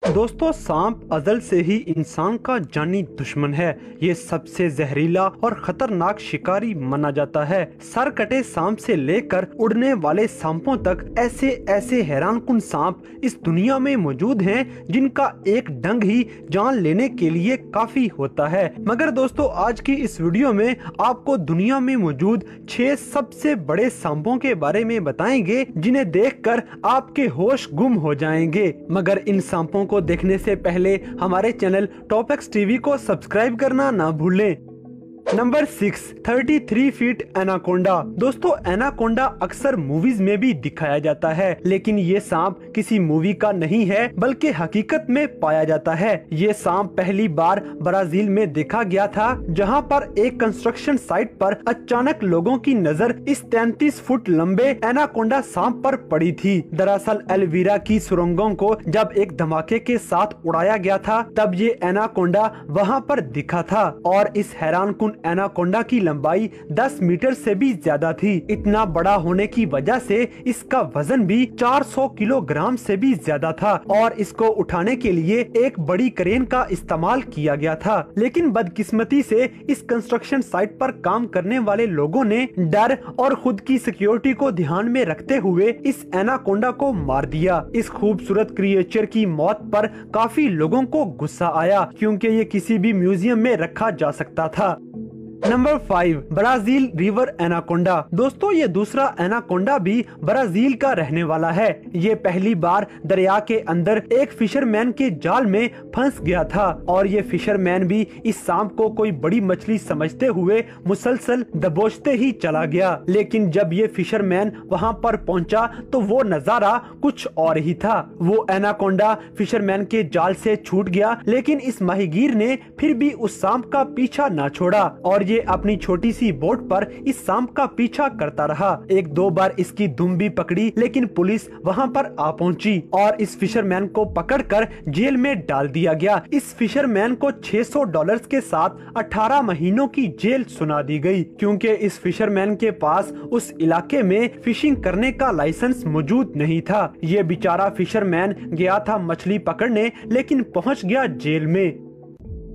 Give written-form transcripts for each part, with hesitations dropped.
दोस्तों, सांप अज़ल से ही इंसान का जानी दुश्मन है। ये सबसे जहरीला और खतरनाक शिकारी माना जाता है। सर कटे सांप से लेकर उड़ने वाले सांपों तक ऐसे ऐसे हैरानकुन सांप इस दुनिया में मौजूद हैं, जिनका एक डंग ही जान लेने के लिए काफी होता है। मगर दोस्तों, आज की इस वीडियो में आपको दुनिया में मौजूद 6 सबसे बड़े सांपों के बारे में बताएंगे, जिन्हें देखकर आपके होश गुम हो जाएंगे। मगर इन सांपों को देखने से पहले हमारे चैनल टॉप एक्स टीवी को सब्सक्राइब करना ना भूलें। Number 6, 33 feet anaconda. दोस्तों, एनाकोंडा अक्सर मूवीज में भी दिखाया जाता है, लेकिन ये सांप किसी मूवी का नहीं है, बल्कि हकीकत में पाया जाता है। ये सांप पहली बार ब्राजील में देखा गया था, जहां पर एक कंस्ट्रक्शन साइट पर अचानक लोगों की नजर इस 33 फुट लंबे एनाकोंडा सांप पर पड़ी थी। दरअसल एल्वीरा की सुरंगों को जब एक धमाके के साथ उड़ाया गया था, तब ये एनाकोंडा वहां पर दिखा था और इस हैरानकुन एनाकोंडा की लंबाई 10 मीटर से भी ज्यादा थी। इतना बड़ा होने की वजह से इसका वजन भी 400 किलोग्राम से भी ज्यादा था और इसको उठाने के लिए एक बड़ी क्रेन का इस्तेमाल किया गया था। लेकिन बदकिस्मती से इस कंस्ट्रक्शन साइट पर काम करने वाले लोगों ने डर और खुद की सिक्योरिटी को ध्यान में रखते हुए इस एनाकोंडा को मार दिया। इस खूबसूरत क्रिएचर की मौत पर काफी लोगों को गुस्सा आया, क्योंकि ये किसी भी म्यूजियम में रखा जा सकता था। Number 5, Brazil river anaconda. दोस्तों, ये दूसरा एनाकोंडा भी ब्राजील का रहने वाला है। ये पहली बार दरिया के अंदर एक फिशरमैन के जाल में फंस गया था और ये फिशरमैन भी इस सांप को कोई बड़ी मछली समझते हुए मुसलसल दबोचते ही चला गया। लेकिन जब ये फिशरमैन वहाँ पर पहुँचा तो वो नजारा कुछ और ही था। वो एनाकोंडा फिशरमैन के जाल से छूट गया, लेकिन इस माहीगीर ने फिर भी उस सांप का पीछा न छोड़ा और ये अपनी छोटी सी बोट पर इस सांप का पीछा करता रहा। एक दो बार इसकी दुम भी पकड़ी, लेकिन पुलिस वहाँ पर आ पहुँची और इस फिशरमैन को पकड़कर जेल में डाल दिया गया। इस फिशरमैन को $600 के साथ 18 महीनों की जेल सुना दी गई, क्योंकि इस फिशरमैन के पास उस इलाके में फिशिंग करने का लाइसेंस मौजूद नहीं था। ये बेचारा फिशरमैन गया था मछली पकड़ने, लेकिन पहुँच गया जेल में।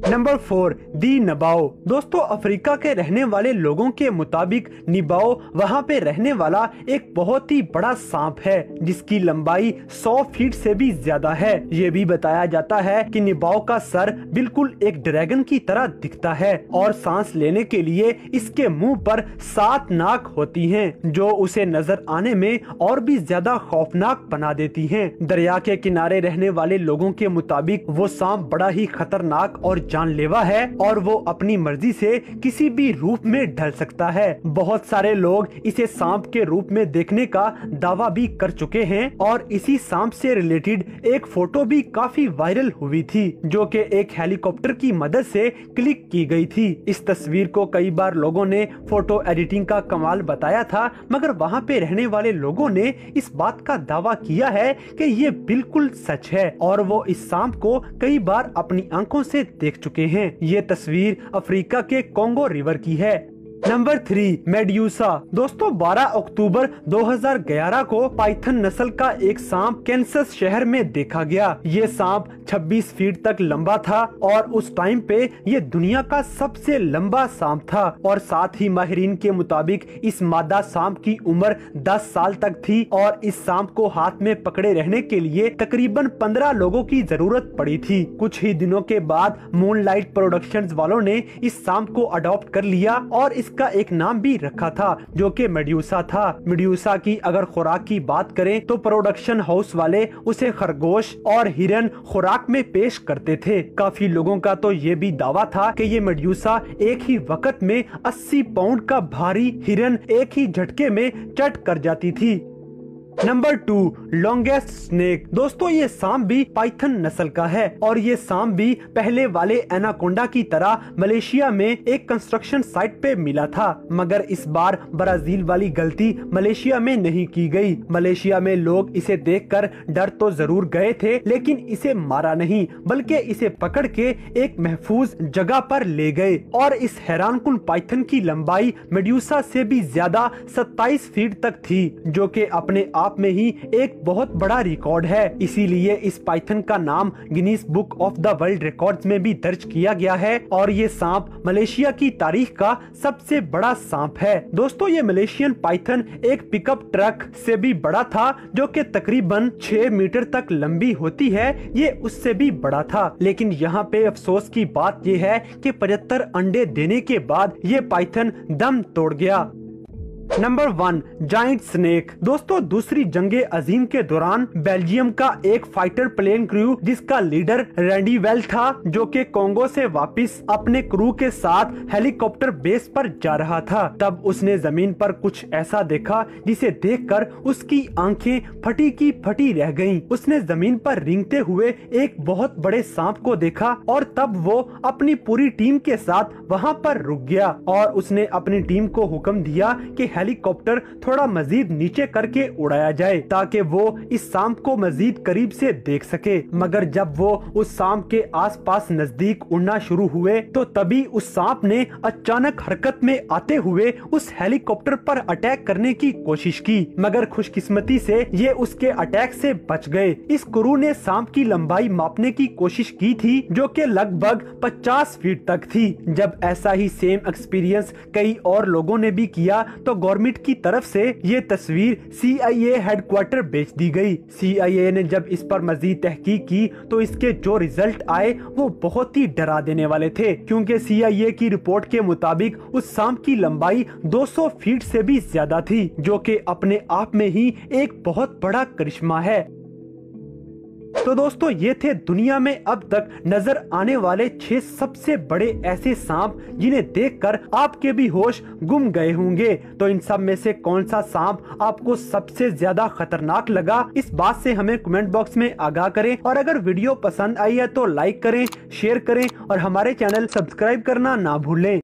नंबर 4, दी नबाओ। दोस्तों, अफ्रीका के रहने वाले लोगों के मुताबिक निबाओ वहाँ पे रहने वाला एक बहुत ही बड़ा सांप है, जिसकी लंबाई 100 फीट से भी ज्यादा है। ये भी बताया जाता है कि निबाओ का सर बिल्कुल एक ड्रैगन की तरह दिखता है और सांस लेने के लिए इसके मुंह पर 7 नाक होती हैं, जो उसे नजर आने में और भी ज्यादा खौफनाक बना देती हैं। दरिया के किनारे रहने वाले लोगों के मुताबिक वो सांप बड़ा ही खतरनाक और जानलेवा है और वो अपनी मर्जी से किसी भी रूप में ढल सकता है। बहुत सारे लोग इसे सांप के रूप में देखने का दावा भी कर चुके हैं और इसी सांप से रिलेटेड एक फोटो भी काफी वायरल हुई थी, जो कि एक हेलीकॉप्टर की मदद से क्लिक की गई थी। इस तस्वीर को कई बार लोगों ने फोटो एडिटिंग का कमाल बताया था, मगर वहाँ पे रहने वाले लोगों ने इस बात का दावा किया है कि ये बिल्कुल सच है और वो इस सांप को कई बार अपनी आंखों से देख चुके हैं। ये तस्वीर अफ्रीका के कोंगो रिवर की है। Number 3, medusa. दोस्तों, 12 अक्टूबर 2011 को पाइथन नस्ल का एक सांप कैंसस शहर में देखा गया। ये सांप 26 फीट तक लंबा था और उस टाइम पे ये दुनिया का सबसे लंबा सांप था और साथ ही माहिरीन के मुताबिक इस मादा सांप की उम्र 10 साल तक थी और इस सांप को हाथ में पकड़े रहने के लिए तकरीबन 15 लोगों की जरूरत पड़ी थी। कुछ ही दिनों के बाद मूनलाइट प्रोडक्शंस वालों ने इस सांप को अडॉप्ट कर लिया और इसका एक नाम भी रखा था, जो कि मेड्यूसा था। मेड्यूसा की अगर खुराक की बात करें तो प्रोडक्शन हाउस वाले उसे खरगोश और हिरन खुराक में पेश करते थे। काफी लोगों का तो ये भी दावा था कि ये मेड्यूसा एक ही वक्त में 80 पाउंड का भारी हिरन एक ही झटके में चट कर जाती थी। Number 2, longest snake. दोस्तों, ये सांप भी पाइथन नस्ल का है और ये सांप भी पहले वाले एनाकोंडा की तरह मलेशिया में एक कंस्ट्रक्शन साइट पे मिला था, मगर इस बार ब्राजील वाली गलती मलेशिया में नहीं की गई। मलेशिया में लोग इसे देखकर डर तो जरूर गए थे, लेकिन इसे मारा नहीं, बल्कि इसे पकड़ के एक महफूज जगह पर ले गए और इस हैरानकुन पाइथन की लंबाई मेड्यूसा से भी ज्यादा 27 फीट तक थी, जो कि अपने आप में ही एक बहुत बड़ा रिकॉर्ड है। इसीलिए इस पाइथन का नाम Guinness book of the world records में भी दर्ज किया गया है और ये सांप मलेशिया की तारीख का सबसे बड़ा सांप है। दोस्तों, ये मलेशियन पाइथन एक पिकअप ट्रक से भी बड़ा था, जो कि तकरीबन 6 मीटर तक लंबी होती है। ये उससे भी बड़ा था। लेकिन यहाँ पे अफसोस की बात यह है कि 75 अंडे देने के बाद ये पाइथन दम तोड़ गया। Number 1, giant snake. दोस्तों, दूसरी जंगे अजीम के दौरान बेल्जियम का एक फाइटर प्लेन क्रू जिसका लीडर रैंडी वेल था, जो कि कोंगो से वापस अपने क्रू के साथ हेलीकॉप्टर बेस पर जा रहा था, तब उसने जमीन पर कुछ ऐसा देखा जिसे देखकर उसकी आंखें फटी की फटी रह गईं। उसने जमीन पर रेंगते हुए एक बहुत बड़े सांप को देखा और तब वो अपनी पूरी टीम के साथ वहाँ पर रुक गया और उसने अपनी टीम को हुक्म दिया कि हेलीकॉप्टर थोड़ा मजीद नीचे करके उड़ाया जाए ताकि वो इस सांप को मजीद करीब से देख सके। मगर जब वो उस सांप के आसपास नजदीक उड़ना शुरू हुए तो तभी उस सांप ने अचानक हरकत में आते हुए उस हेलीकॉप्टर पर अटैक करने की कोशिश की, मगर खुशकिस्मती से ये उसके अटैक से बच गए। इस क्रू ने सांप की लंबाई मापने की कोशिश की थी, जो कि लगभग 50 फीट तक थी। जब ऐसा ही सेम एक्सपीरियंस कई और लोगों ने भी किया तो गवर्नमेंट की तरफ से ये तस्वीर CIA हेडक्वार्टर भेज दी गई। CIA ने जब इस पर मजीद तहकीक की तो इसके जो रिजल्ट आए वो बहुत ही डरा देने वाले थे, क्योंकि CIA की रिपोर्ट के मुताबिक उस सांप की लंबाई 200 फीट से भी ज्यादा थी, जो कि अपने आप में ही एक बहुत बड़ा करिश्मा है। तो दोस्तों, ये थे दुनिया में अब तक नजर आने वाले 6 सबसे बड़े ऐसे सांप जिन्हें देखकर आपके भी होश गुम गए होंगे। तो इन सब में से कौन सा सांप आपको सबसे ज्यादा खतरनाक लगा, इस बात से हमें कमेंट बॉक्स में आगाह करें। और अगर वीडियो पसंद आई है तो लाइक करें, शेयर करें और हमारे चैनल सब्सक्राइब करना ना भूलें।